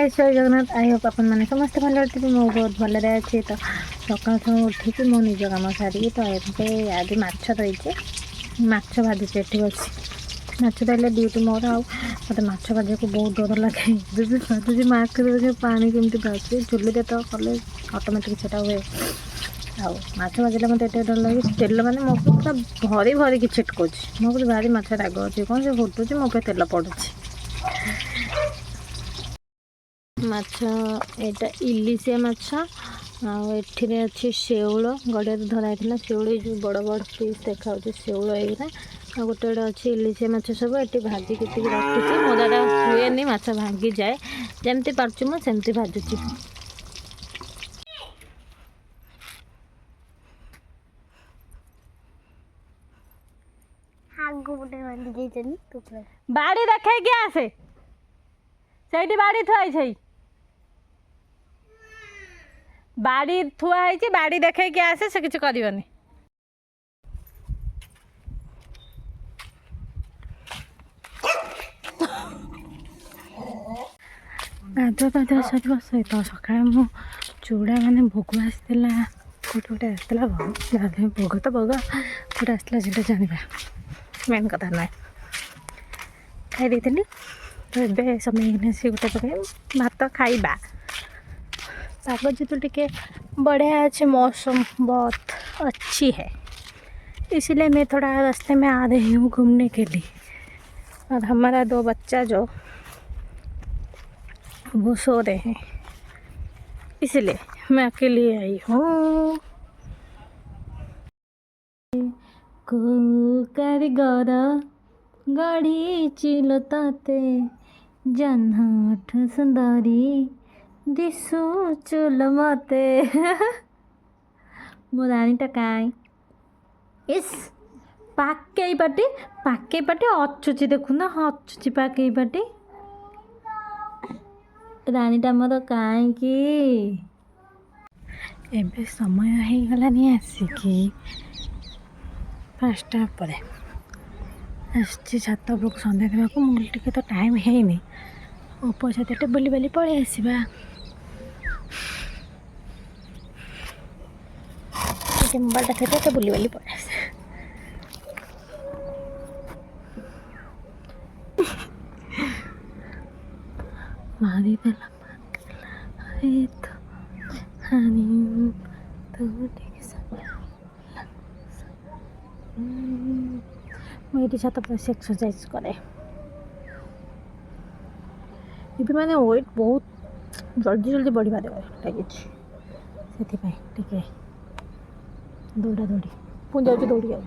Guys जय Jagannath. I hope अपन मैंने समस्त भले थे मो बहुत भल अच्छे। तो सकाल उठिकी मो निज कम सारी तो ये आज माछ धोचे माछ भाजुचे ये बस माछ धरले ड्यूटी मोर आ मत माछ भाजा को बहुत डर लगे भाजुची मास्क पानी केमती भाजुचे चुली तो कले ऑटोमेटिक से हुए आउ माछ भाजिले मत एत डर लगे तेल मैंने मो पूरा भरी भरी छिटकुच मो भारी माछ राग अच्छे कौन से फुटुची मो पे तेल पड़ुची माछ एटा इलिशिया माछ आठे अच्छे शेउल गड़िया धराई शेउल जो बड़ बड़ पीस देखा शेउल ये गोटे गोटे अच्छे इलिशिया माछ सब ये भाजिक रखी मो द्वारा हुए माछ भांगी जाए जमती पार्च मुझे भाजुची बाड़ी देखे क्या आसे से बाड़ी थुआई बाड़ी थुआई बाड़ी देखे क्या आसे से किसी करनी गाधुआ पाधुआ सर सहित सका मु चूड़ा मैंने भोग आसाला गोटे गोटे आसाला भोग तो भोग गोटे आसाला से जाना मेन कथा ना खाई थी तो ये समय से गोटे पकड़ भात खाइबा पाग जो टिके बढ़िया अच्छे मौसम बहुत अच्छी है इसलिए मैं थोड़ा रास्ते में आ रही हूँ घूमने के लिए और हमारा 2 बच्चा जो वो सो रहे हैं इसलिए मैं अकेले आई हूँ कारीगर गाड़ी चिलताते जन्हठ सुंदरी दिशु चुल मते मो रानीटा काई इस पाके पाटे अच्छुची देखुना अच्छुची पाके पाटे रानीटा मोर कहीं एबे समय हो गलानी आसिकी 5टा पर आसी छात उपरक सन्ध्या देवाक मुझे तो टाइम है उपछाते बुली बाली पलि आसवा मोबाइलटा थे तो बुली बाली पलि आस मारी देला मुझे छात पर एक्सरसाइज करे ये मैंने वेट बहुत जल्दी जल्दी बढ़िया लगे से दौड़ा दौड़ी पुणी जाऊँ दौड़ी जाऊँ